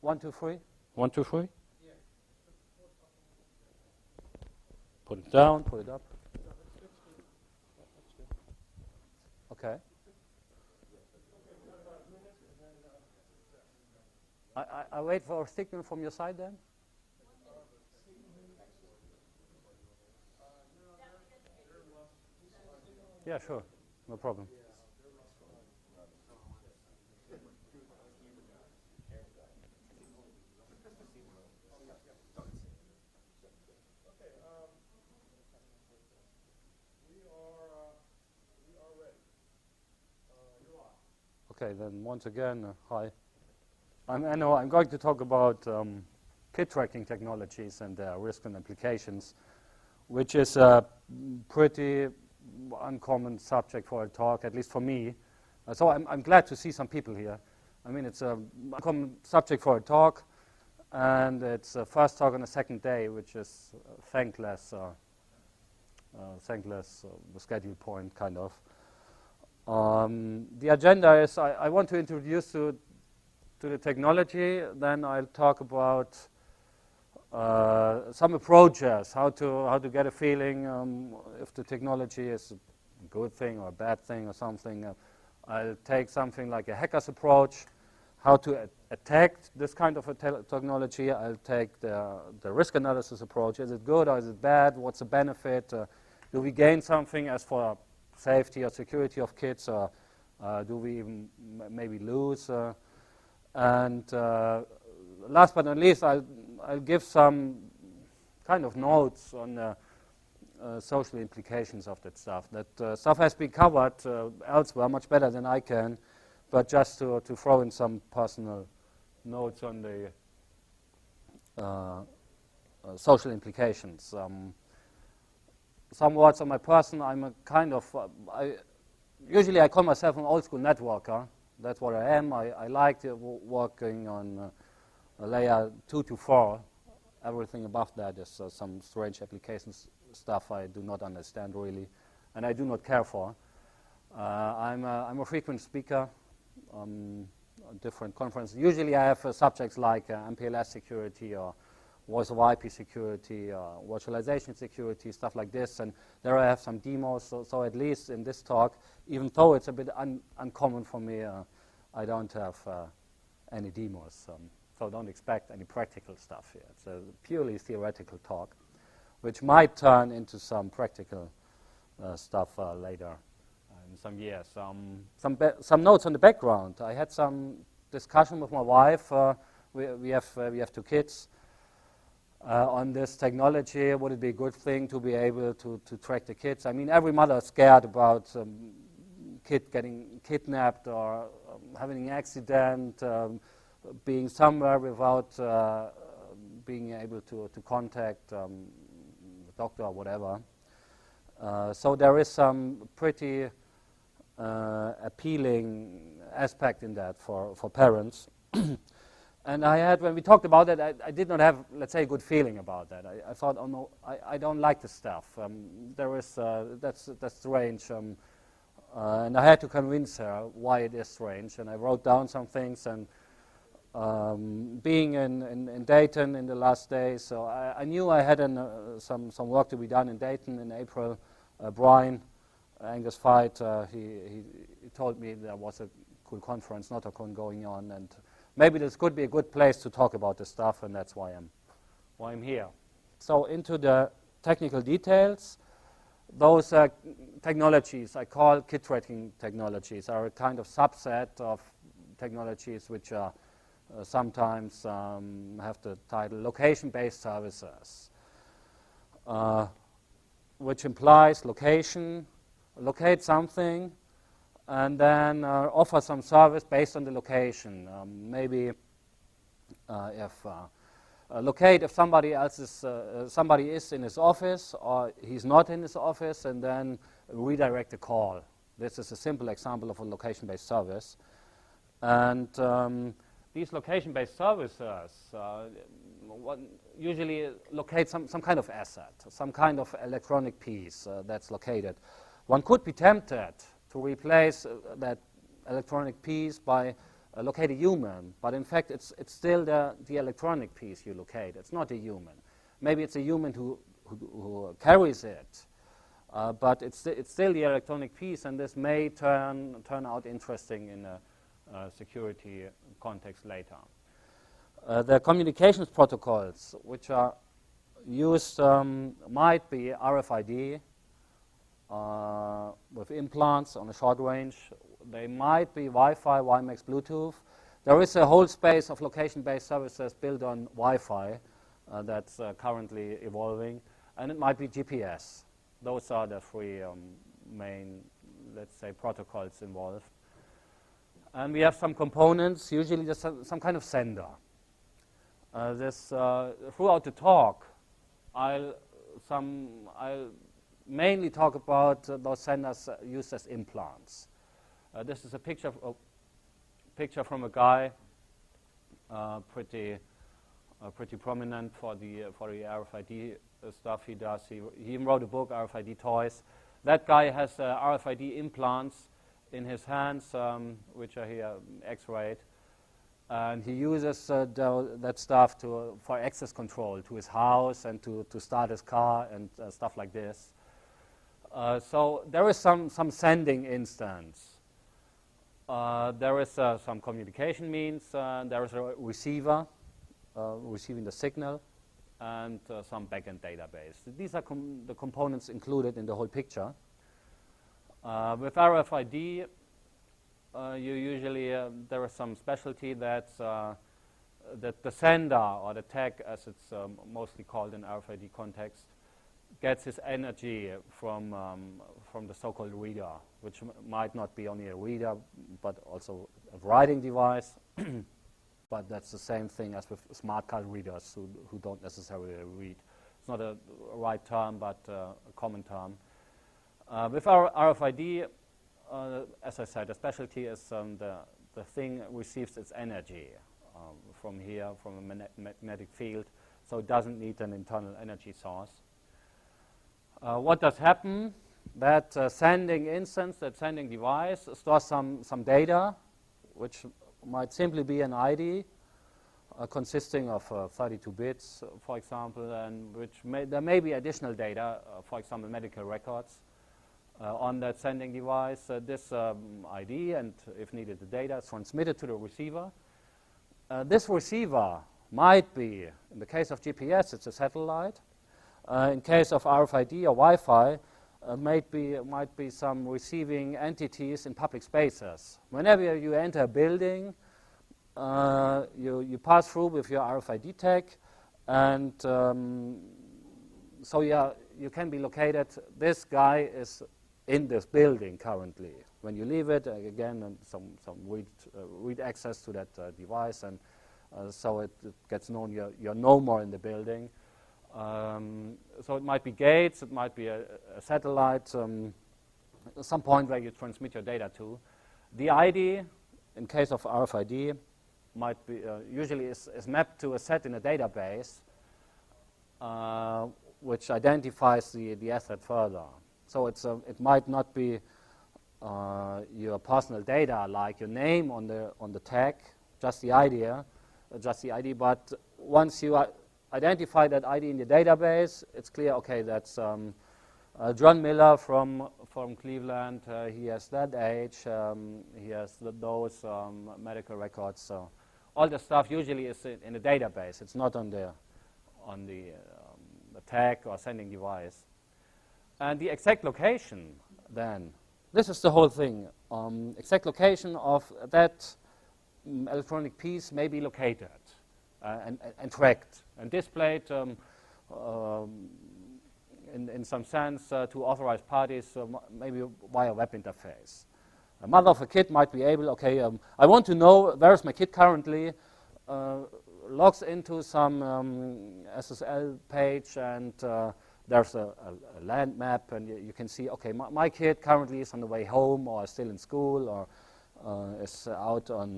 1, 2, 3. 1, 2, 3. Put it down, put it up. Okay. I wait for a signal from your side then. Yeah, sure. No problem. Okay, then once again, hi. I'm Enno. I'm going to talk about kid tracking technologies and their risk and applications, which is a pretty uncommon subject for a talk, at least for me. So I'm glad to see some people here. I mean, it's a uncommon subject for a talk, and it's a first talk on the second day, which is thankless, the schedule point, kind of. The agenda is I want to introduce you to the technology, then I'll talk about some approaches, how to get a feeling if the technology is a good thing or a bad thing or something. I'll take something like a hacker's approach, how to attack this kind of a technology. I'll take the risk analysis approach. Is it good or is it bad? What's the benefit? Do we gain something as for safety or security of kids, or do we even maybe lose? And last but not least, I'll give some kind of notes on the social implications of that stuff. That stuff has been covered elsewhere much better than I can, but just to throw in some personal notes on the social implications. Some words on my person. I'm a kind of, usually I call myself an old school networker. That's what I am. I like working on layer 2 to 4. Everything above that is some strange applications stuff I do not understand really, and I do not care for. I'm a frequent speaker on different conferences. Usually I have subjects like MPLS security or voice over IP security, virtualization security, stuff like this, and there I have some demos, so at least in this talk, even though it's a bit uncommon for me, I don't have any demos, so don't expect any practical stuff here. It's a purely theoretical talk, which might turn into some practical stuff later in some years. Some notes on the background. I had some discussion with my wife. We have 2 kids. On this technology, would it be a good thing to be able to track the kids? I mean, every mother is scared about kid getting kidnapped or having an accident, being somewhere without being able to contact the doctor or whatever. So there is some pretty appealing aspect in that for parents. And I had, when we talked about that, I did not have, let's say, a good feeling about that. I thought, oh no, I don't like the stuff. That's strange. And I had to convince her why it is strange. And I wrote down some things. And being in Dayton in the last days, so I knew I had some work to be done in Dayton in April. Brian, Angus Fight, he told me there was a cool conference, NOTACON, going on, and maybe this could be a good place to talk about this stuff, and that's why I'm here. So into the technical details, those technologies I call kid tracking technologies are a kind of subset of technologies which are sometimes have the title location-based services, which implies location, locate something, and then offer some service based on the location. Maybe locate if somebody is in his office or he's not in his office, and then redirect the call. This is a simple example of a location-based service. And these location-based services usually locate some kind of asset, some kind of electronic piece that's located. One could be tempted to replace that electronic piece by locate a human, but in fact it's still the electronic piece you locate. It's not a human. Maybe it's a human who carries it, but it's still the electronic piece, and this may turn out interesting in a security context later. The communications protocols which are used might be RFID with implants on a short range. They might be Wi-Fi, WiMAX, Bluetooth. There is a whole space of location-based services built on Wi-Fi that's currently evolving, and it might be GPS. Those are the three main, let's say, protocols involved. And we have some components, usually just some kind of sender. Throughout the talk, I'll mainly talk about those senders used as implants. This is a picture from a guy, pretty prominent for the RFID stuff he does. He even wrote a book, RFID Toys. That guy has RFID implants in his hands, which are here X-rayed, and he uses that stuff for access control to his house and to start his car and stuff like this. So there is some sending instance. There is some communication means. There is a receiver receiving the signal, and some backend database. These are the components included in the whole picture. With RFID, you usually there is some specialty that the sender, or the tag, as it's mostly called in RFID context, gets its energy from the so-called reader, which might not be only a reader, but also a writing device. But that's the same thing as with smart card readers who don't necessarily read. It's not a right term, but a common term. With our RFID, as I said, the specialty is the thing receives its energy from here, from a magnetic field, so it doesn't need an internal energy source. What does happen? That sending instance, that sending device stores some data, which might simply be an ID consisting of 32 bits, for example, and there may be additional data, for example, medical records on that sending device. This ID, and if needed, the data is transmitted to the receiver. This receiver might be, in the case of GPS, it's a satellite. In case of RFID or Wi-Fi, might be some receiving entities in public spaces. Whenever you enter a building, you pass through with your RFID tag, and so you can be located. This guy is in this building currently. When you leave it, again, and some read access to that device, and so it gets known you're no more in the building. So it might be gates, it might be a satellite, some point where you transmit your data to. The ID, in case of RFID, might be usually is mapped to a set in a database, which identifies the asset further. So it might not be your personal data, like your name on the tag, just the ID. But once you identify that ID in the database, it's clear, okay, that's John Miller from Cleveland. He has that age. He has those medical records. So all the stuff usually is in the database. It's not on the tag or sending device. And the exact location, then, this is the whole thing. Exact location of that electronic piece may be located and tracked and displayed in some sense to authorized parties, maybe via web interface. A mother of a kid might be able, okay, I want to know where is my kid currently, logs into some SSL page, and there's a land map, and you can see, okay, my kid currently is on the way home, or is still in school, or is out at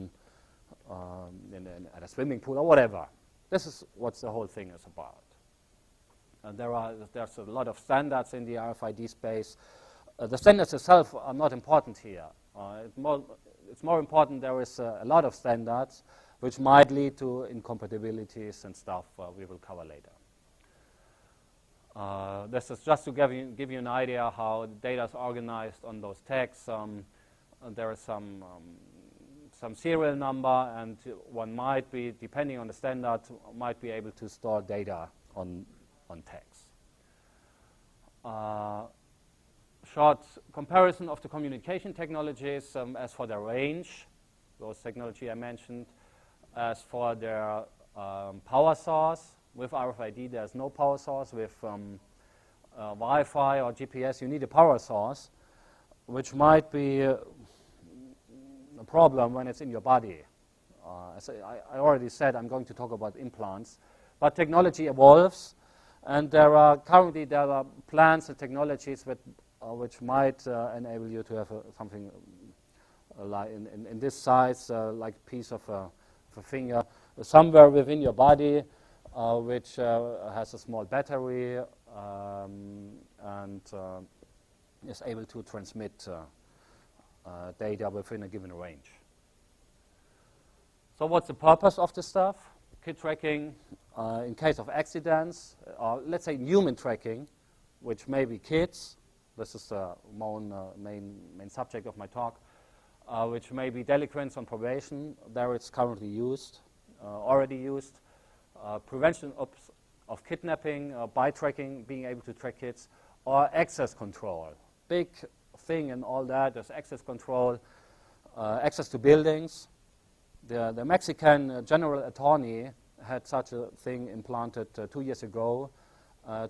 a swimming pool, or whatever. This is what the whole thing is about. And there's a lot of standards in the RFID space. The standards itself are not important here. it's more important there is a lot of standards which might lead to incompatibilities and stuff we will cover later. This is just to give you an idea how the data is organized on those tags. There is some serial number, and one might be, depending on the standard, might be able to store data on tags. Short comparison of the communication technologies as for their range, those technology I mentioned. As for their power source, with RFID there's no power source. With Wi-Fi or GPS you need a power source, which might be a problem when it's in your body. As I already said, I'm going to talk about implants, but technology evolves, and there are plans and technologies which might enable you to have something like in this size, like a piece of a finger, somewhere within your body, which has a small battery and is able to transmit data within a given range. So what's the purpose of this stuff? Kid tracking in case of accidents, or let's say human tracking, which may be kids. This is the main subject of my talk, which may be delinquents on probation. There it's currently used, already used. Prevention of kidnapping by tracking, being able to track kids, or access control. Big thing in all that is access control, access to buildings. The Mexican general attorney had such a thing implanted 2 years ago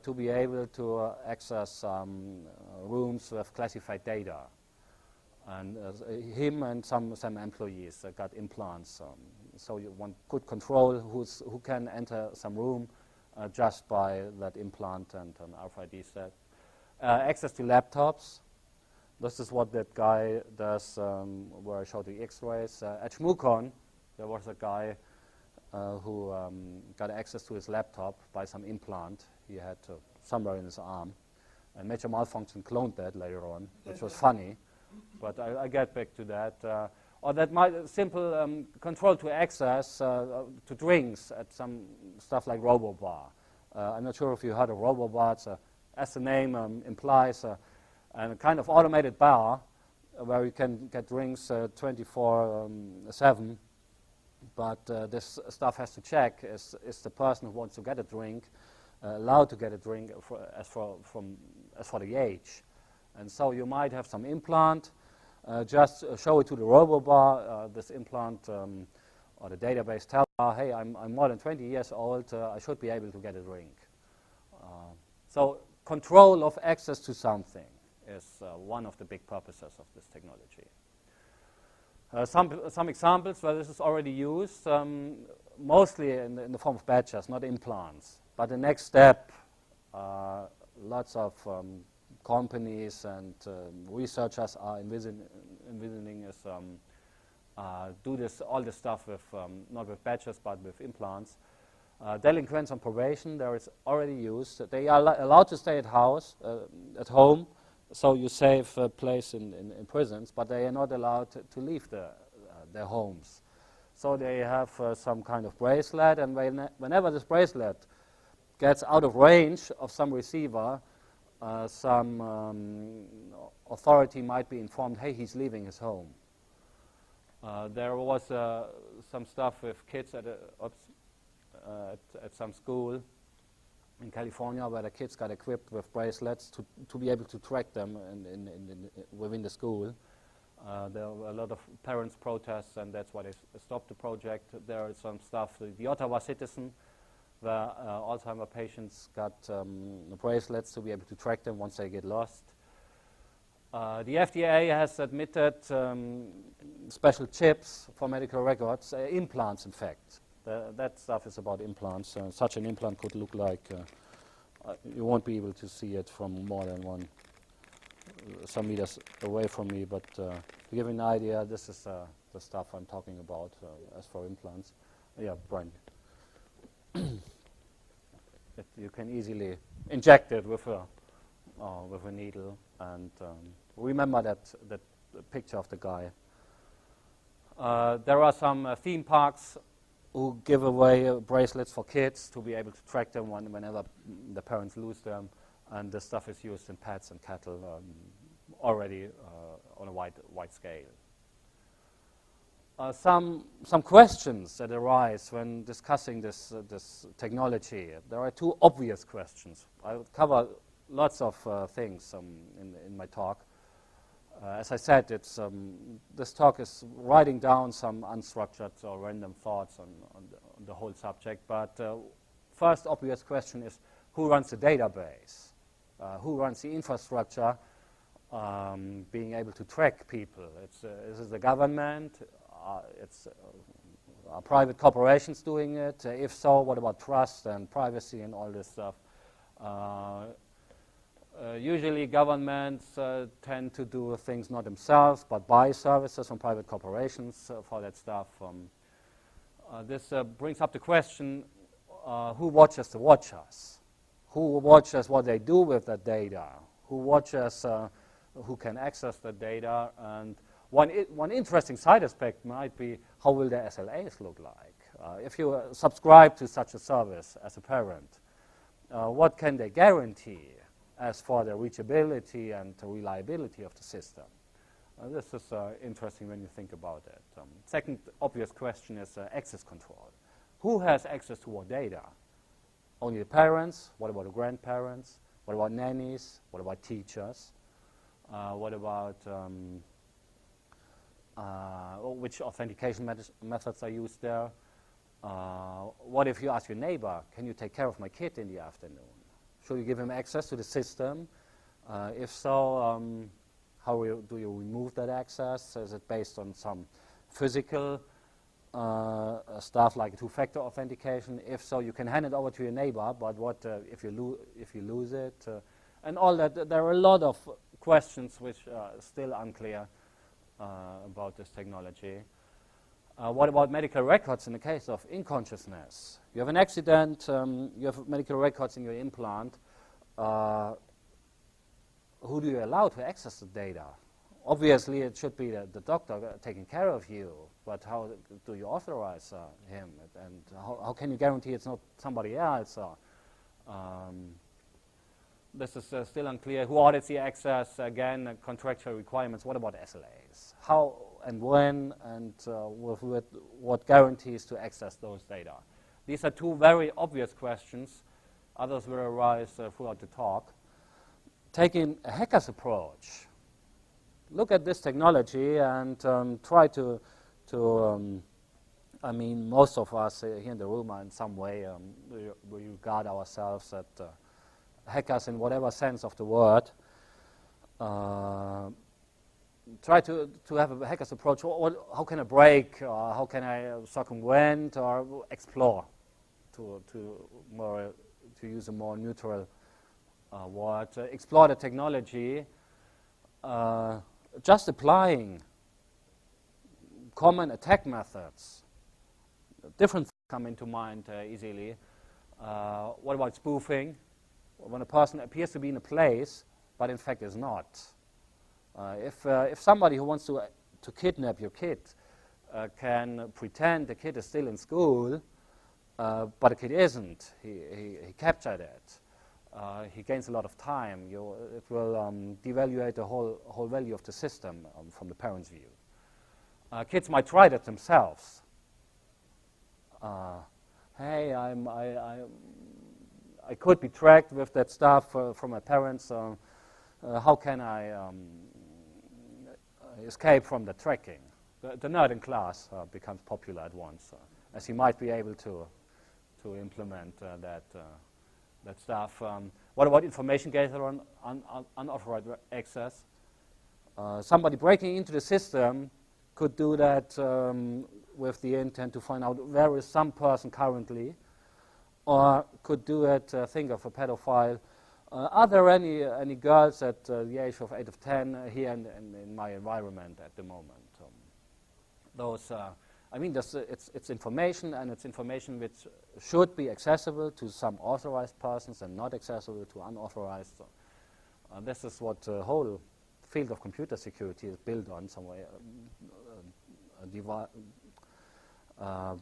to be able to access rooms with classified data. And him and some employees got implants. So one could control who can enter some room just by that implant and an RFID set. Access to laptops. This is what that guy does, where I showed the X-rays. At NOTACON, there was a guy who got access to his laptop by some implant he had somewhere in his arm. And Major Malfunction cloned that later on, which was funny. But I get back to that. Or that might simple control to access to drinks at some stuff like RoboBar. I'm not sure if you heard of RoboBar. It's as the name implies, a kind of automated bar where you can get drinks 24/7. But this stuff has to check: is the person who wants to get a drink allowed to get a drink as for the age? And so you might have some implant. Just show it to the RoboBar. This implant or the database tells, hey, I'm more than 20 years old. I should be able to get a drink. So control of access to something is one of the big purposes of this technology. Some examples where this is already used, mostly in the form of badges, not implants. But the next step, lots of companies and researchers are envisioning is do all this stuff with not with badges but with implants. Delinquents on probation, there is already used. They are allowed to stay at home, so you save a place in prisons, but they are not allowed to leave their homes. So they have some kind of bracelet, and whenever this bracelet gets out of range of some receiver, some authority might be informed, hey, he's leaving his home. There was some stuff with kids at some school in California where the kids got equipped with bracelets to be able to track them within the school. There were a lot of parents' protests, and that's why they stopped the project. There is some stuff, the Ottawa Citizen, where Alzheimer patients got bracelets to be able to track them once they get lost. The FDA has admitted special chips for medical records, implants in fact. That stuff is about implants. Such an implant could look like, you won't be able to see it from more than some meters away from me, but to give you an idea, this is the stuff I'm talking about as for implants. Yeah, Brian. You can easily inject it with a needle, and remember that picture of the guy. There are some theme parks who give away bracelets for kids to be able to track them whenever the parents lose them, and this stuff is used in pets and cattle already on a wide scale. Some questions that arise when discussing this technology. There are two obvious questions. I'll cover lots of things in my talk. As I said, this talk is writing down some unstructured or random thoughts on the whole subject. But first obvious question is, who runs the database? Who runs the infrastructure being able to track people? Is it the government? Are private corporations doing it? If so, what about trust and privacy and all this stuff? Usually governments tend to do things not themselves, but buy services from private corporations for that stuff. This brings up the question, who watches the watchers? Who watches what they do with that data? Who watches who can access the data? And one interesting side aspect might be, how will the SLAs look like? If you subscribe to such a service as a parent, what can they guarantee as for the reachability and the reliability of the system? This is interesting when you think about it. Second obvious question is access control. Who has access to what data? Only the parents? What about the grandparents? What about nannies? What about teachers? What about which authentication methods are used there? What if you ask your neighbor, can you take care of my kid in the afternoon? Should you give him access to the system? If so, how do you remove that access? Is it based on some physical stuff like two-factor authentication? If so, you can hand it over to your neighbor, but what if you lose it? And all that. There are a lot of questions which are still unclear about this technology. What about medical records in the case of unconsciousness? You have an accident, you have medical records in your implant. Who do you allow to access the data? Obviously, it should be the doctor taking care of you, but how do you authorize him? And how can you guarantee it's not somebody else? This is still unclear. Who audits the access? Again, contractual requirements. What about SLAs? How and when and with what guarantees to access those data? These are two very obvious questions. Others will arise throughout the talk. Taking a hacker's approach, look at this technology and try to I mean, most of us here in the room are in some way, we regard ourselves as hackers in whatever sense of the word. Try to have a hacker's approach. How can I break? Or how can I circumvent or explore? To use a more neutral word. Explore the technology. Just applying common attack methods. Different things come into mind easily. What about spoofing? When a person appears to be in a place, but in fact is not. If somebody who wants to kidnap your kid can pretend the kid is still in school, but the kid isn't, he captured it, he gains a lot of time. It will devaluate the whole value of the system from the parent's view. Kids might try that themselves. Hey, I could be tracked with that stuff from my parents. How can I escape from the tracking? The nerd in class becomes popular at once, as he might be able to implement that stuff. What about information gathering on unauthorized access? Somebody breaking into the system could do that with the intent to find out where is some person currently, or could do it, think of a pedophile. Are there any girls at the age of 8 or 10 here in my environment at the moment? I mean, it's information, and it's information which should be accessible to some authorized persons and not accessible to unauthorized. This is what the whole field of computer security is built on, some way,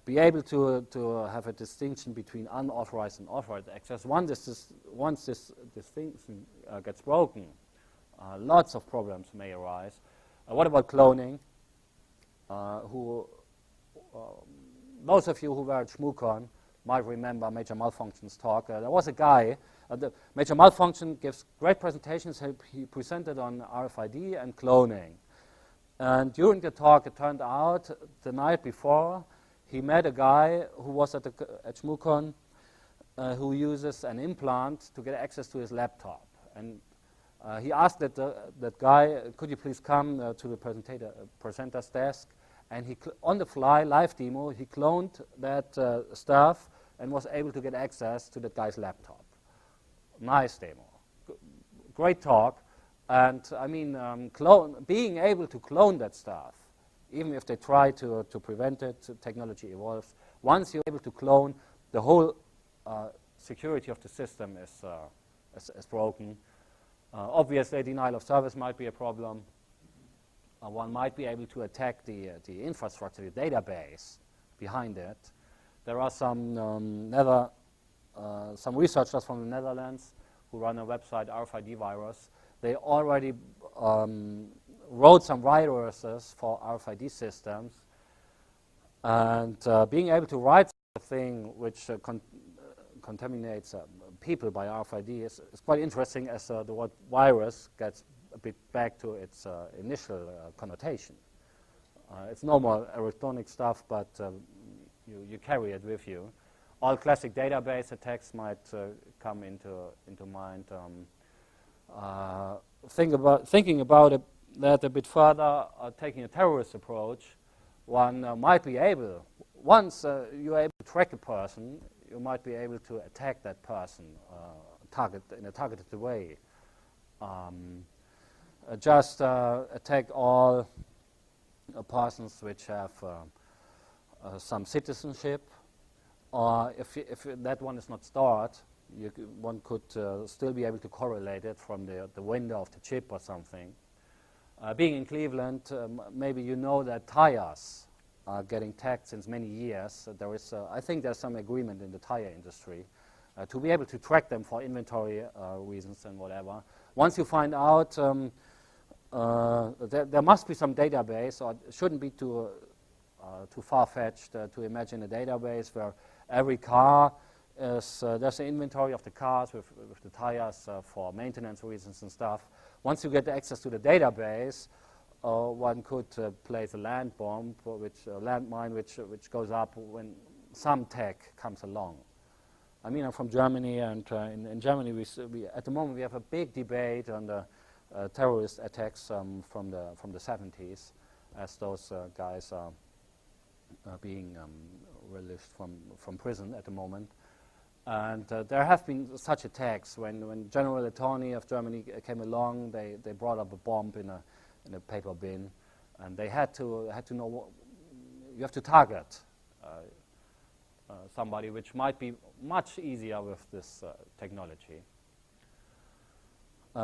be able to have a distinction between unauthorized and authorized access. Once this distinction gets broken, lots of problems may arise. What about cloning? Those of you who were at ShmooCon might remember Major Malfunction's talk. There was a guy, the Major Malfunction gives great presentations. He presented on RFID and cloning. And during the talk, it turned out the night before, he met a guy who was at ShmooCon who uses an implant to get access to his laptop. And he asked that guy, could you please come to the presenter's desk? And he, on the fly, live demo, he cloned that stuff and was able to get access to that guy's laptop. Nice demo. Great talk. And I mean, being able to clone that stuff, even if they try to prevent it, technology evolves. Once you're able to clone, the whole security of the system is broken. Obviously, denial of service might be a problem. One might be able to attack the infrastructure, the database behind it. There are some researchers from the Netherlands who run a website, RFID Virus. They already wrote some viruses for RFID systems. And being able to write a thing which contaminates people by RFID is quite interesting, as the word virus gets a bit back to its initial connotation. It's normal electronic stuff, but you carry it with you. All classic database attacks might come into mind. Thinking about that a bit further, taking a terrorist approach, one might be able, once you're able to track a person, you might be able to attack that person in a targeted way. Just attack all persons which have some citizenship, or if that one is not stored, one could still be able to correlate it from the window of the chip or something. Being in Cleveland, maybe you know that tires are getting tagged since many years. There is, I think there's some agreement in the tire industry to be able to track them for inventory reasons and whatever. Once you find out there must be some database, or it shouldn't be too far-fetched to imagine a database where every car is, there's an inventory of the cars with the tires for maintenance reasons and stuff. Once you get access to the database, one could place a landmine which goes up when some tech comes along. I mean, I'm from Germany, and in Germany, we at the moment we have a big debate on the terrorist attacks from the 70s, as those guys are being released from prison at the moment. And there have been such attacks. When General Attorney of Germany came along, they brought up a bomb in a paper bin, and they had to know you have to target somebody, which might be much easier with this technology.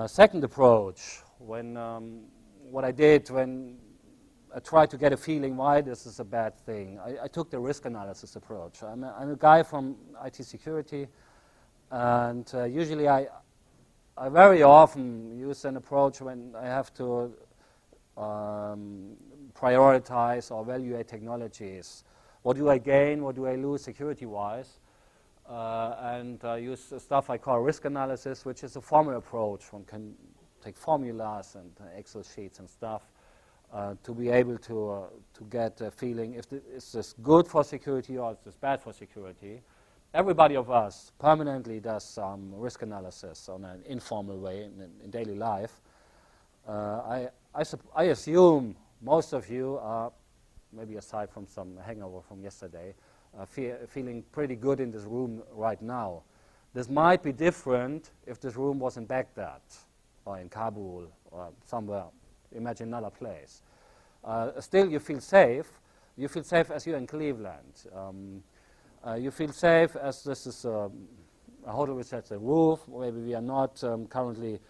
Second approach, what I did when I tried to get a feeling why this is a bad thing, I took the risk analysis approach. I'm a guy from IT security, and usually I very often use an approach when I have to prioritize or evaluate technologies. What do I gain? What do I lose security-wise? And use stuff I call risk analysis, which is a formal approach. One can take formulas and Excel sheets and stuff to be able to get a feeling if is this good for security or is this bad for security. Everybody of us permanently does some risk analysis on an informal way in daily life. I assume most of you are, maybe aside from some hangover from yesterday, feeling pretty good in this room right now. This might be different if this room was in Baghdad or in Kabul or somewhere, imagine another place. Still, you feel safe. You feel safe as you're in Cleveland. You feel safe as this is a hotel which has a roof. Maybe we are not currently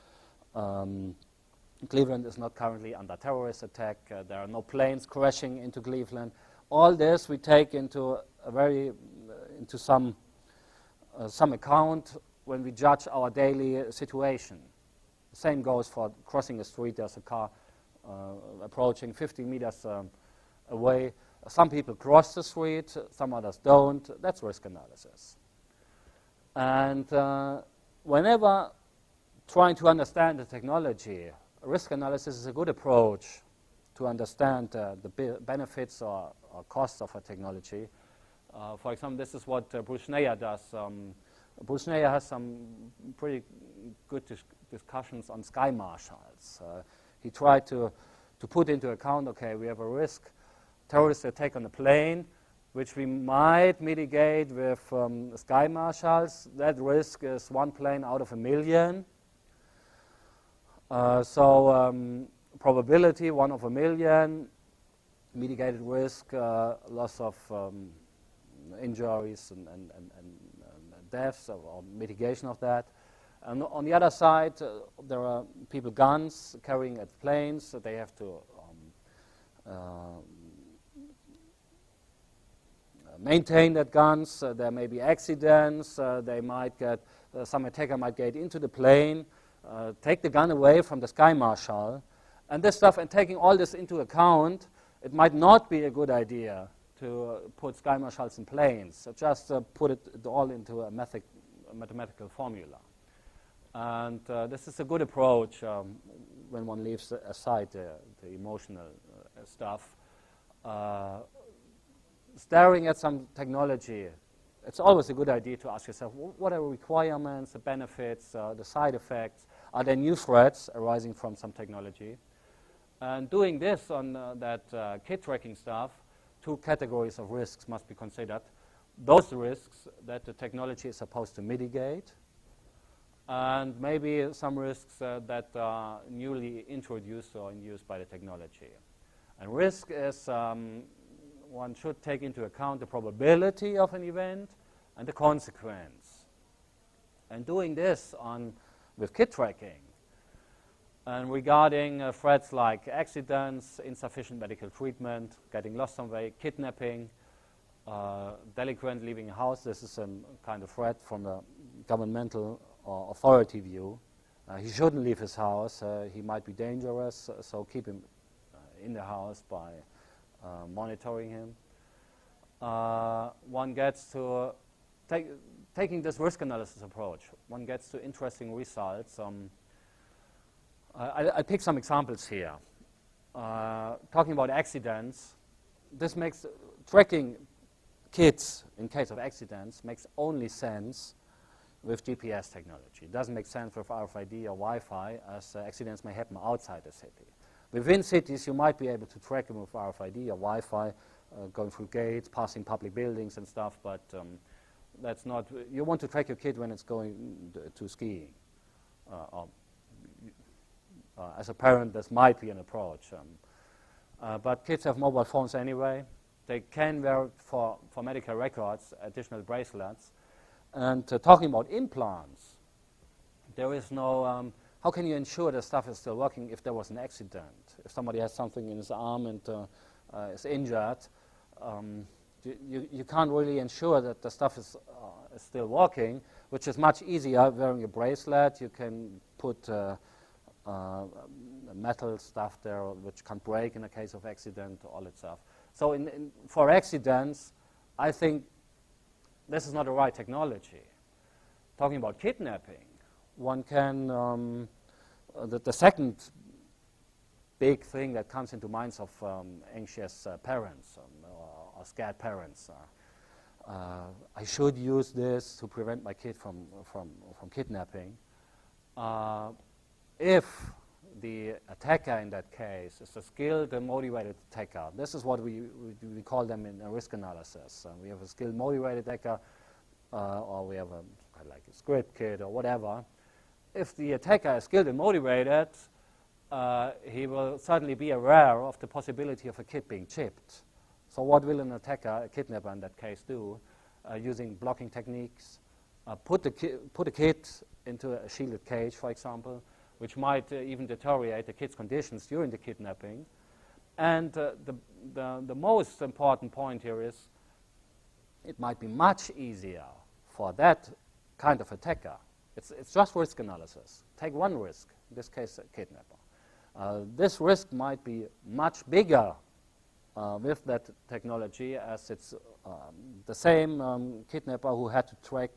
Cleveland is not currently under terrorist attack. There are no planes crashing into Cleveland. All this we take into some account when we judge our daily situation. The same goes for crossing a street. There's a car approaching 50 meters away. Some people cross the street, some others don't. That's risk analysis. And whenever trying to understand the technology, risk analysis is a good approach to understand the benefits or costs of a technology. For example, this is what Bruce Schneier does. Bruce Schneier has some pretty good discussions on sky marshals. He tried to put into account, okay, we have a risk, terrorist attack on a plane, which we might mitigate with sky marshals. That risk is one plane out of a million. Probability, 1 of a million, mitigated risk, loss of injuries and deaths or mitigation of that. And on the other side, there are people guns carrying at planes, so they have to maintain that guns. There may be accidents. They might get some attacker might get into the plane, take the gun away from the sky marshal, and this stuff. And taking all this into account, it might not be a good idea to put sky marshals in planes. So just put it all into a mathematical formula. And this is a good approach when one leaves aside the emotional stuff. Staring at some technology, it's always a good idea to ask yourself, what are the requirements, the benefits, the side effects? Are there new threats arising from some technology? And doing this on that kit tracking stuff, 2 categories of risks must be considered. Those risks that the technology is supposed to mitigate, and maybe some risks that are newly introduced or induced by the technology. And risk is, one should take into account the probability of an event and the consequence. And doing this with kit tracking, and regarding threats like accidents, insufficient medical treatment, getting lost somewhere, kidnapping, delinquent leaving a house, this is a kind of threat from the governmental or authority view. He shouldn't leave his house. He might be dangerous, so keep him in the house by monitoring him. One gets to, taking this risk analysis approach, one gets to interesting results. I pick some examples here. Talking about accidents, this makes tracking kids in case of accidents makes only sense with GPS technology. It doesn't make sense with RFID or Wi-Fi, as accidents may happen outside the city. Within cities, you might be able to track them with RFID or Wi-Fi, going through gates, passing public buildings and stuff, but that's not, you want to track your kid when it's going to skiing. As a parent, this might be an approach. But kids have mobile phones anyway. They can wear, for medical records, additional bracelets. And talking about implants, there is no, how can you ensure the stuff is still working if there was an accident? If somebody has something in his arm and is injured, you can't really ensure that the stuff is still working, which is much easier wearing a bracelet. You can put metal stuff there which can break in a case of accident, all that stuff. So for accidents, I think this is not the right technology. Talking about kidnapping, one can, the second big thing that comes into minds of anxious parents or scared parents. I should use this to prevent my kid from kidnapping. If the attacker in that case is a skilled and motivated attacker, this is what we call them in a risk analysis. We have a skilled motivated attacker, or we have like a script kid or whatever. If the attacker is skilled and motivated, he will certainly be aware of the possibility of a kid being chipped. So what will an attacker, a kidnapper in that case, do? Using blocking techniques, put a kid into a shielded cage, for example, which might even deteriorate the kid's conditions during the kidnapping. And the most important point here is it might be much easier for that kind of attacker. It's just risk analysis. Take one risk, in this case, a kidnapper. This risk might be much bigger with that technology, as it's the same kidnapper who had to track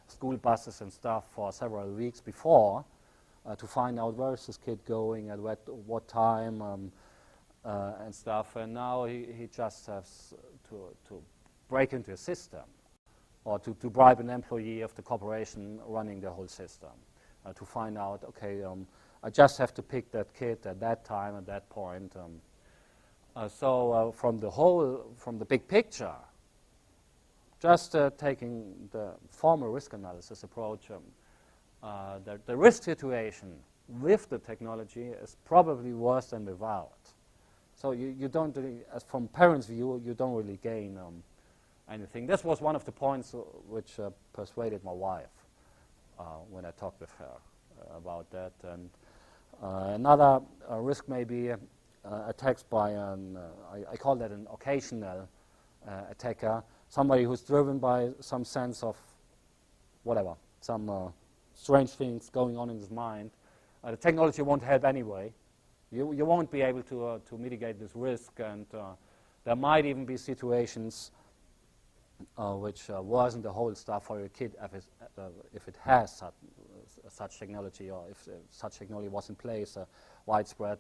school buses and stuff for several weeks before to find out where is this kid going at what time and stuff. And now he just has to break into a system or to bribe an employee of the corporation running the whole system to find out, okay, I just have to pick that kid at that time, at that point. So from the big picture, just taking the formal risk analysis approach, the risk situation with the technology is probably worse than without. So you don't really, as from parents' view, you don't really gain anything. This was one of the points which persuaded my wife when I talked with her about that. And another risk may be attacks by I call that an occasional attacker, somebody who's driven by some sense of whatever, some strange things going on in his mind. The technology won't help anyway. You won't be able to mitigate this risk, and there might even be situations which worsen the whole stuff for your kid if it has such technology, or if such technology was in place, widespread.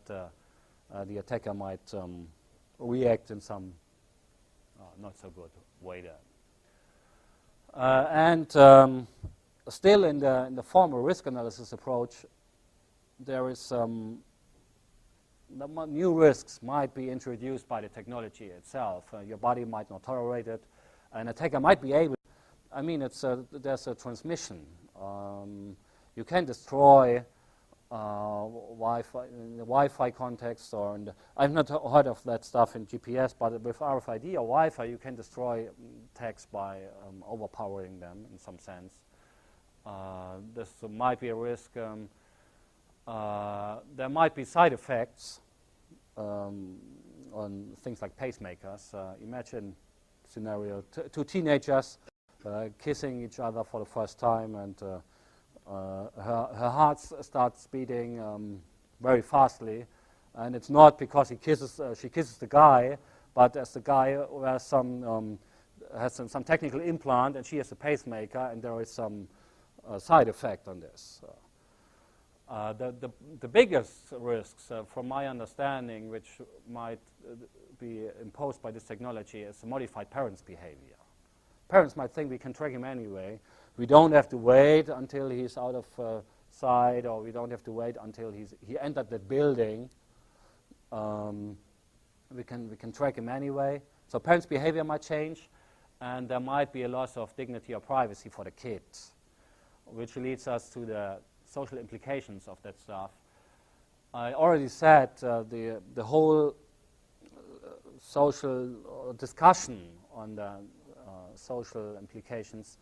The attacker might react in some not so good way there. And still in the formal risk analysis approach, there is new risks might be introduced by the technology itself. Your body might not tolerate it. An attacker might be able, I mean, there's a transmission. You can destroy Wi-Fi in the Wi-Fi context, or I've not heard of that stuff in GPS, but with RFID or Wi-Fi, you can destroy text by overpowering them in some sense. This might be a risk. There might be side effects on things like pacemakers. Imagine a scenario: two teenagers kissing each other for the first time, and her heart starts beating very fastly, and it's not because she kisses the guy, but as the guy has some technical implant, and she has a pacemaker, and there is some side effect on this. The biggest risks, from my understanding, which might be imposed by this technology, is modified parents' behavior. Parents might think we can track him anyway. We don't have to wait until he's out of sight, or we don't have to wait until he entered the building. We can track him anyway. So parents' behavior might change, and there might be a loss of dignity or privacy for the kids, which leads us to the social implications of that stuff. I already said the whole social discussion on the social implications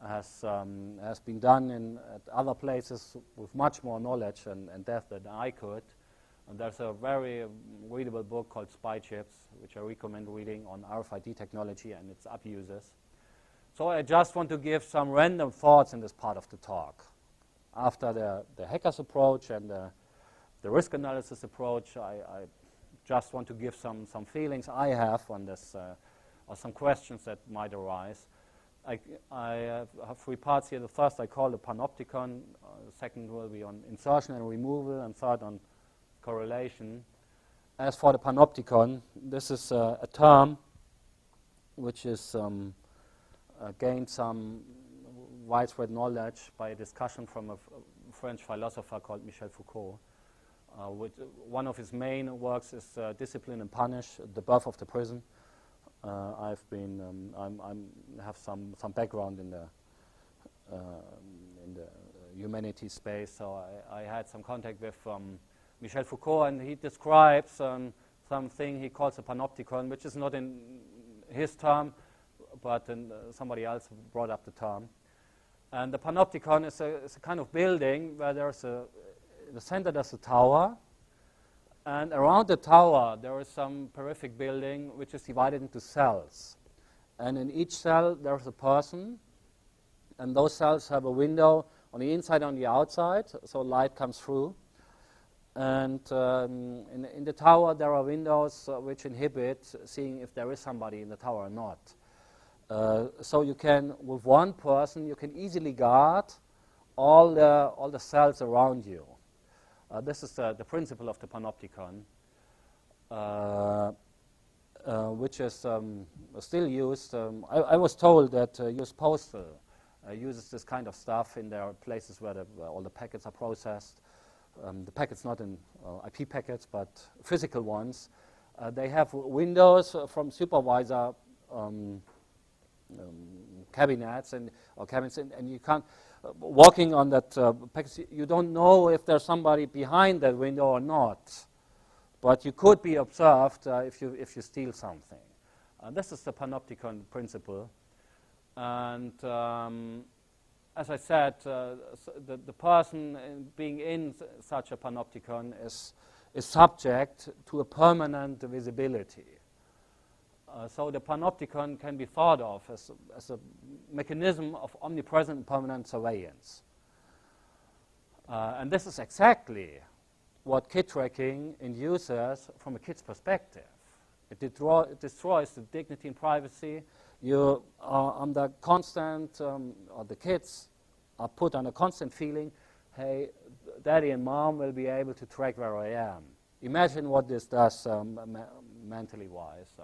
has been done at other places with much more knowledge and depth than I could. And there's a very readable book called Spy Chips, which I recommend reading, on RFID technology and its abuses. So I just want to give some random thoughts in this part of the talk. After the hackers approach and the risk analysis approach, I just want to give some feelings I have on this, or some questions that might arise. I have three parts here. The first I call the panopticon, the second will be on insertion and removal, and third on correlation. As for the panopticon, this is a term which is gained some widespread knowledge by a discussion from a French philosopher called Michel Foucault. One of his main works is Discipline and Punish, The Birth of the Prison. I have some background in the humanities space, so I had some contact with Michel Foucault, and he describes something he calls a panopticon, which is not in his term, but somebody else brought up the term. And the panopticon is a kind of building where there's the center there's a tower, and around the tower there is some peripheral building which is divided into cells. And in each cell there's a person, and those cells have a window on the inside and on the outside, so light comes through. And in the tower there are windows which inhibit seeing if there is somebody in the tower or not. So you can, with one person, you can easily guard all the cells around you. This is the principle of the panopticon, which is still used. I was told that US Postal uses this kind of stuff in their places where all the packets are processed. The packets not in IP packets, but physical ones. They have windows from supervisor cabinets or cabinets, and you can't, walking on that packet, you don't know if there's somebody behind that window or not. But you could be observed if you steal something. This is the panopticon principle. And as I said, the person being in such a panopticon is subject to a permanent visibility. So the panopticon can be thought of as a mechanism of omnipresent permanent surveillance. And this is exactly what kid tracking induces from a kid's perspective. It destroys the dignity and privacy. You are under constant, or the kids are put on a constant feeling, hey, daddy and mom will be able to track where I am. Imagine what this does mentally wise.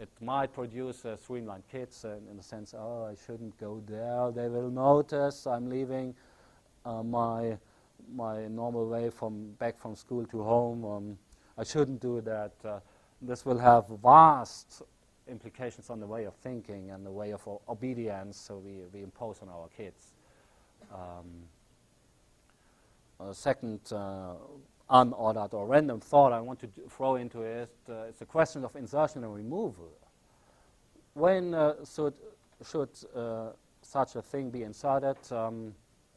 It might produce streamlined kids in the sense, oh, I shouldn't go there. They will notice I'm leaving my normal way back from school to home. I shouldn't do that. This will have vast implications on the way of thinking and the way of obedience, so we impose on our kids. A second unordered or random thought I want to throw into it is the question of insertion and removal. When should such a thing be inserted?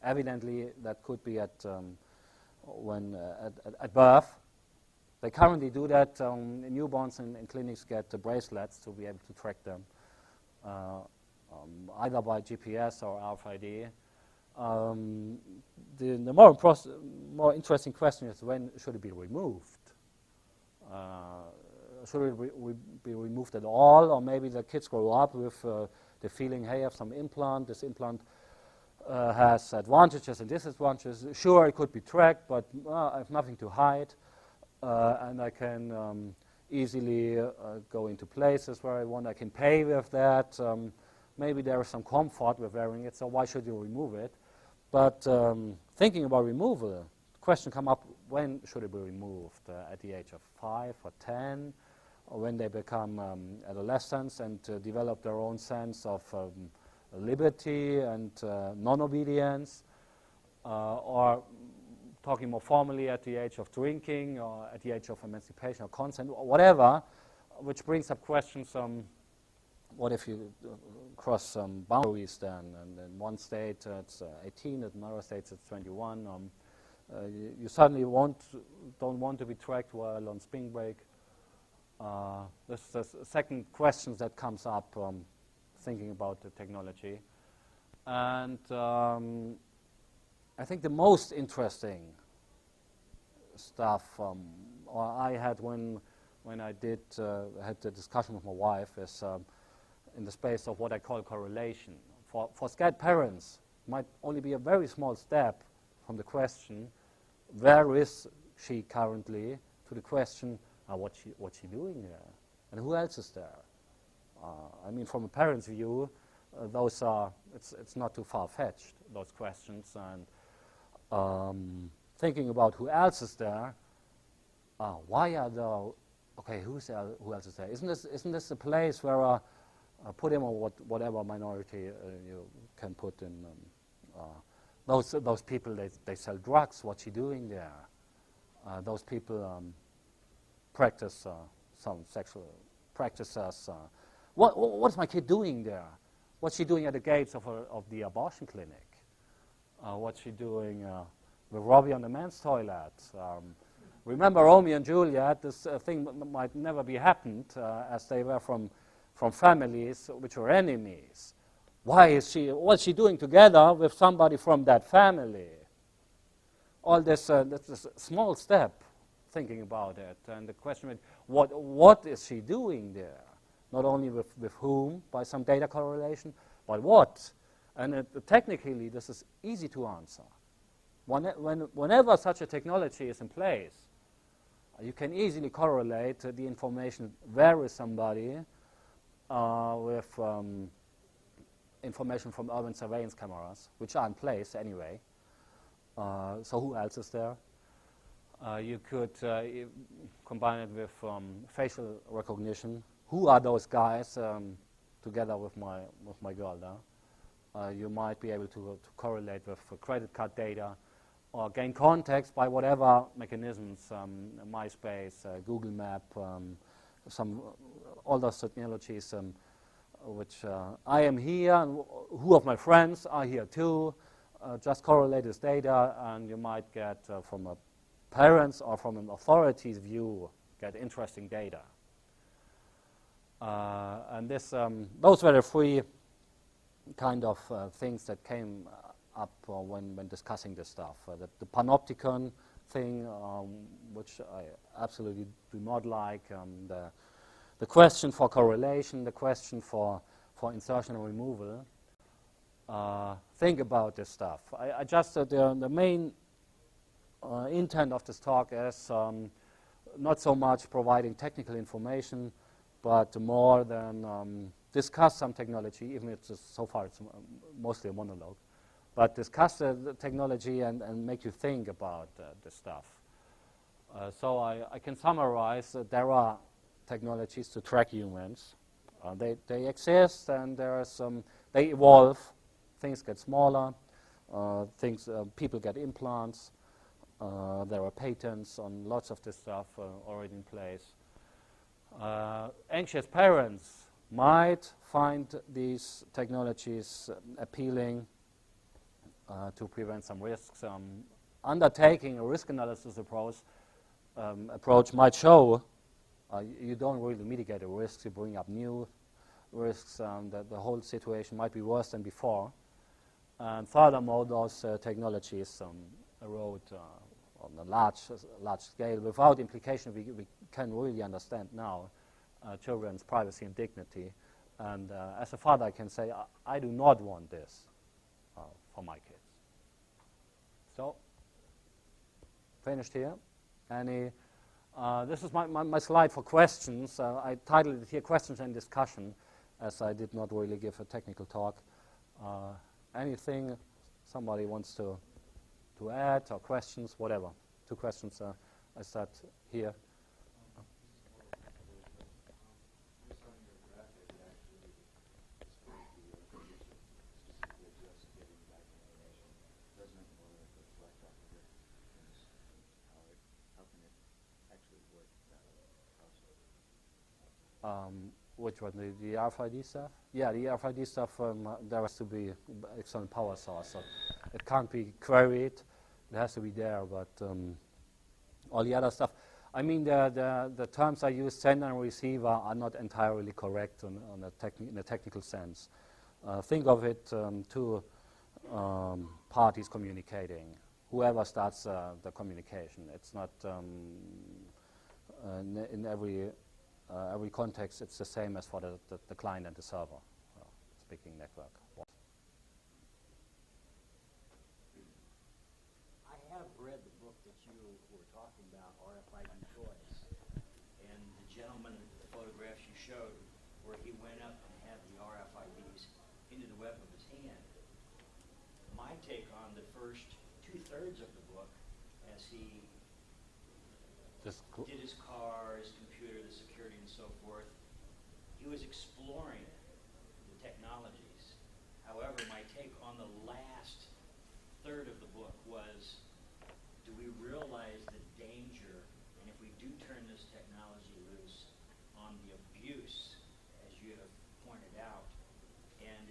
Evidently, that could be at birth. They currently do that. Newborns in clinics get bracelets to be able to track them, either by GPS or RFID. The more interesting question is, when should it be removed? Should it be removed at all, or maybe the kids grow up with the feeling, hey, I have some implant. This implant has advantages and disadvantages. Sure, it could be tracked, but I have nothing to hide. And I can easily go into places where I want. I can pay with that. Maybe there is some comfort with wearing it, so why should you remove it? But thinking about removal, the question come up, when should it be removed? At the age of 5 or 10, or when they become adolescents and develop their own sense of liberty and non-obedience, or talking more formally at the age of drinking or at the age of emancipation or consent or whatever, which brings up questions, what if you cross some boundaries then? And in one state it's 18, in another state it's 21. You suddenly don't want to be tracked while on spring break. This is the second question that comes up thinking about the technology. And I think the most interesting stuff, or I had when I had the discussion with my wife, is in the space of what I call correlation. For scared parents, it might only be a very small step from the question, where is she currently, to the question, what's she doing there, and who else is there? I mean, from a parent's view, those are, it's not too far-fetched, those questions, and thinking about who else is there, why are there, okay, who else is there? Isn't this a place where put him or whatever minority you can put in, those people, they sell drugs, what's he doing there? Those people practice some sexual practices. What's my kid doing there? What's she doing at the gates of the abortion clinic? What's she doing with Robbie on the men's toilet. Remember Romeo and Juliet, this thing might never be happened as they were from families which were enemies. What's she doing together with somebody from that family? All this, that's a small step thinking about it. And the question is, what is she doing there? Not only with whom, by some data correlation, but what? And technically, this is easy to answer. Whenever such a technology is in place, you can easily correlate the information there is somebody with information from urban surveillance cameras, which are in place anyway. So who else is there? You could combine it with facial recognition. Who are those guys together with my girl there? You might be able to correlate with credit card data or gain context by whatever mechanisms, MySpace, Google Map, all those technologies which I am here, and who of my friends are here too. Just correlate this data, and you might get from a parent's or from an authority's view, get interesting data. And those were the three kind of things that came up when discussing this stuff. The panopticon thing, which I absolutely do not like. The question for correlation, the question for insertion and removal. Think about this stuff. I just the main intent of this talk is not so much providing technical information, but more than discuss some technology, even if so far it's mostly a monologue. But discuss the technology and make you think about this stuff. So I can summarize that there are technologies to track humans. They exist, and there are they evolve. Things get smaller. People get implants. There are patents on lots of this stuff already in place. Anxious parents might find these technologies appealing to prevent some risks. Undertaking a risk analysis approach might show you don't really mitigate the risks, you bring up new risks, that the whole situation might be worse than before. And furthermore, those technologies erode on a large scale. Without implication, we can really understand now children's privacy and dignity. And as a father, I can say, I do not want this for my kids. So, finished here. This is my slide for questions. I titled it here, Questions and Discussion, as I did not really give a technical talk. Anything somebody wants to add, or questions, whatever. 2 questions, I start here. Which one, the RFID stuff? Yeah, the RFID stuff, there has to be external power source. So it can't be queried. It has to be there, but all the other stuff. I mean, the terms I use, sender and receiver, are not entirely correct in a technical sense. Think of it two parties communicating. Whoever starts the communication. It's not in every context, it's the same as for the client and the server speaking network. I have read the book that you were talking about, RFID Toys, and the gentleman, the photographs you showed, where he went up and had the RFIDs into the web of his hand. My take on the first 2/3 of the book, as he did his car, his computer, the security, and so forth, he was exploring the technologies. However, my take on the last third of the book was, do we realize the danger, and if we do turn this technology loose, on the abuse, as you have pointed out, and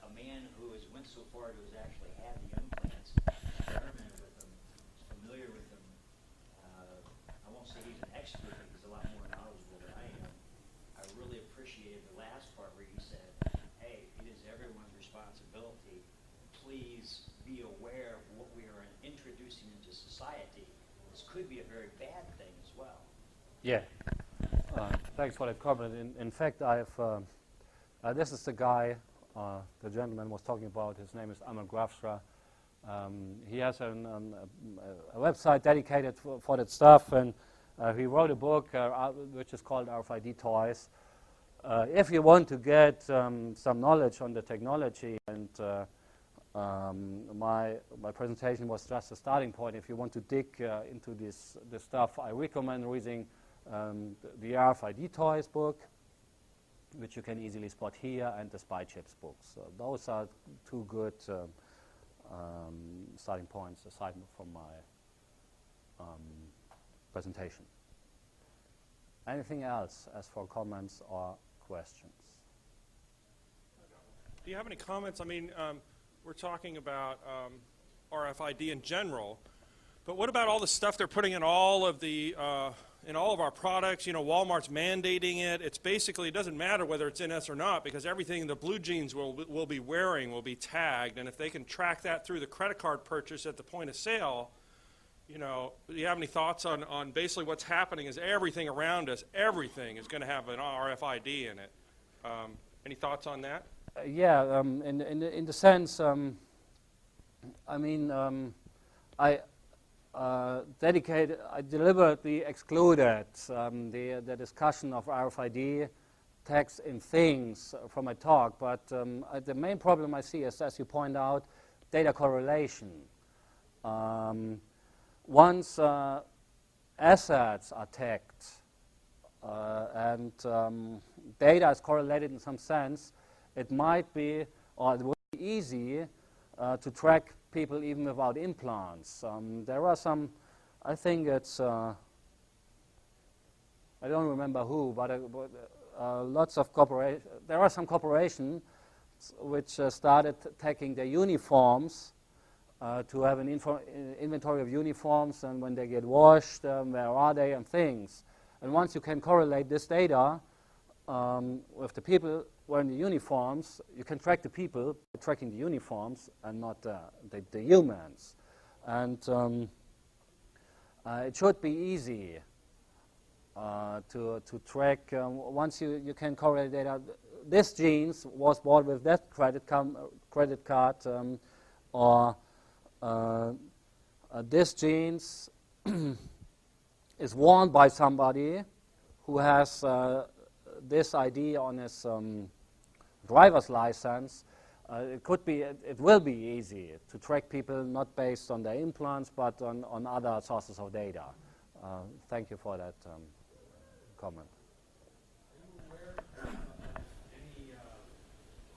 a man who went so far to actually have the implants, experimented with them, expert, but he's a lot more knowledgeable than I am. I really appreciated the last part where you said, hey, it is everyone's responsibility. Please be aware of what we are introducing into society. This could be a very bad thing as well. Yeah. Thanks for that comment. In fact, this is the guy the gentleman was talking about. His name is Amal Grafstra. He has a website dedicated for that stuff, and he wrote a book which is called RFID Toys. If you want to get some knowledge on the technology, and my presentation was just a starting point. If you want to dig into this stuff, I recommend reading the RFID Toys book, which you can easily spot here, and the Spy Chips books. Those are two good starting points aside from my presentation. Anything else as for comments or questions? Do you have any comments? I mean, we're talking about RFID in general, but what about all the stuff they're putting in all of the in all of our products? You know, Walmart's mandating it. It's basically, it doesn't matter whether it's in us or not, because everything the blue jeans will be wearing will be tagged, and if they can track that through the credit card purchase at the point of sale, you know, do you have any thoughts on basically what's happening is everything around us, everything is going to have an RFID in it. Any thoughts on that? Yeah, in the sense, I mean, I deliberately excluded the discussion of RFID tags in things from my talk, but the main problem I see is, as you point out, data correlation. Once assets are tagged and data is correlated in some sense, it might be, or it would be easy to track people even without implants. There are some, I think it's, I don't remember who, but lots of corporations, there are some corporations which started taking their uniforms to have an inventory of uniforms, and when they get washed, where are they, and things. And once you can correlate this data with the people wearing the uniforms, you can track the people tracking the uniforms and not the humans. And it should be easy to track. Once you can correlate data, this jeans was bought with that credit card, or this jeans is worn by somebody who has this ID on his driver's license. It will be easy to track people not based on their implants, but on other sources of data. Thank you for that comment. Are you aware of any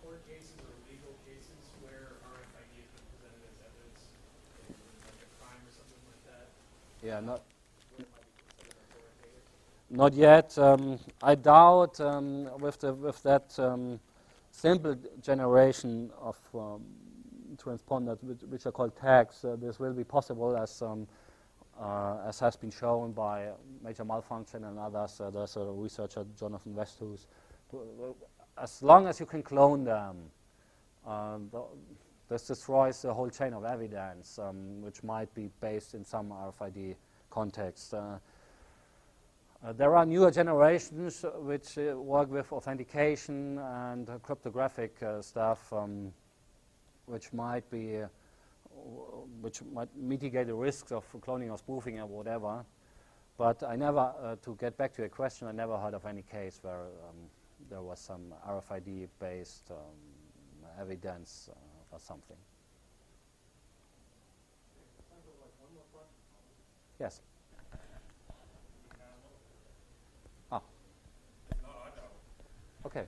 court cases or legal cases where RFID has been presented as evidence in like a crime or something like that? Yeah, Where it might be considered authoritative? not yet. I doubt with that simple generation of transponders, which are called tags, this will be possible, as has been shown by Major Malfunction and others. There's a researcher, Jonathan Westhus. As long as you can clone them, this destroys the whole chain of evidence, which might be based in some RFID context. There are newer generations which work with authentication and cryptographic stuff, which might mitigate the risks of cloning or spoofing or whatever. But I never, to get back to your question, I never heard of any case where there was some RFID-based evidence for something. Yes. Okay.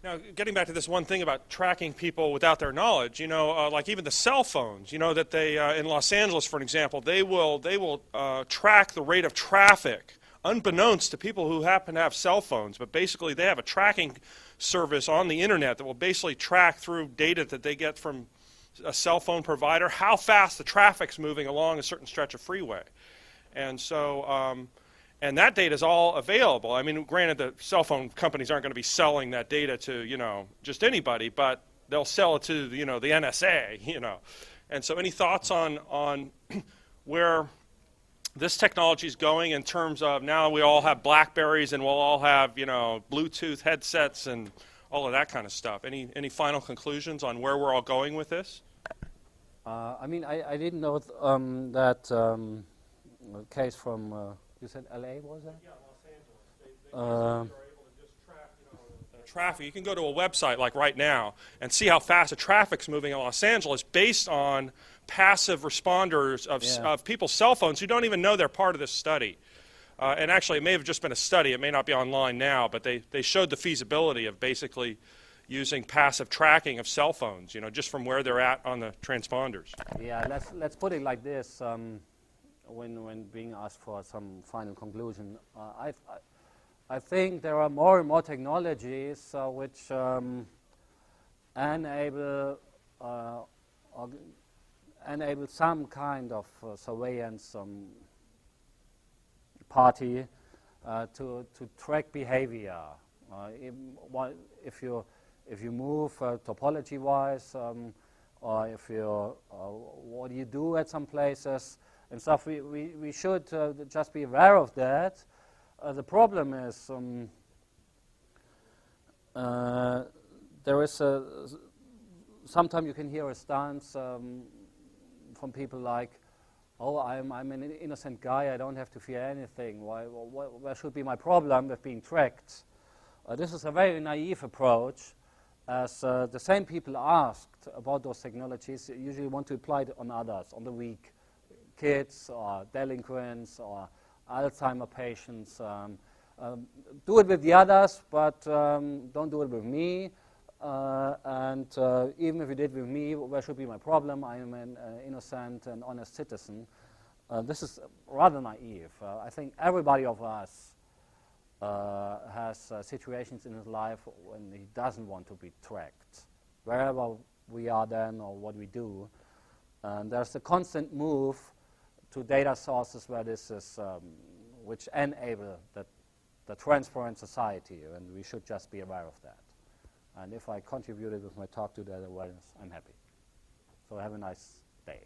Now, getting back to this one thing about tracking people without their knowledge, like even the cell phones, that they in Los Angeles, for an example, they will track the rate of traffic unbeknownst to people who happen to have cell phones. But basically, they have a tracking service on the internet that will basically track through data that they get from a cell phone provider how fast the traffic's moving along a certain stretch of freeway. And so And that data is all available. I mean, granted, the cell phone companies aren't going to be selling that data to, just anybody, but they'll sell it to, the NSA, And so any thoughts on where this technology is going in terms of now we all have BlackBerries and we'll all have, Bluetooth headsets and all of that kind of stuff. Any final conclusions on where we're all going with this? I mean, I didn't know that case from, you said LA, was that? Yeah, Los Angeles. They are able to just track, traffic. You can go to a website like right now and see how fast the traffic's moving in Los Angeles based on passive responders of people's cell phones who don't even know they're part of this study. And actually, it may have just been a study. It may not be online now, but they showed the feasibility of basically using passive tracking of cell phones, just from where they're at on the transponders. Yeah, let's put it like this. When being asked for some final conclusion, I think there are more and more technologies which enable some kind of surveillance party to track behavior. If you move topology-wise, or if you what do you do at some places and stuff, we should just be aware of that. The problem is there is sometimes you can hear a stance from people like, "Oh, I'm an innocent guy. I don't have to fear anything. Where should be my problem with being tracked?" This is a very naive approach, as the same people asked about those technologies usually want to apply it on others, on the weak, kids or delinquents or Alzheimer patients. Do it with the others, but don't do it with me. And even if you did with me, where should be my problem? I am an innocent and honest citizen. This is rather naive. I think everybody of us has situations in his life when he doesn't want to be tracked, wherever we are then or what we do. And there's a constant move to data sources where this is, which enable the transparent society, and we should just be aware of that. And if I contributed with my talk to that awareness, I'm happy. So have a nice day.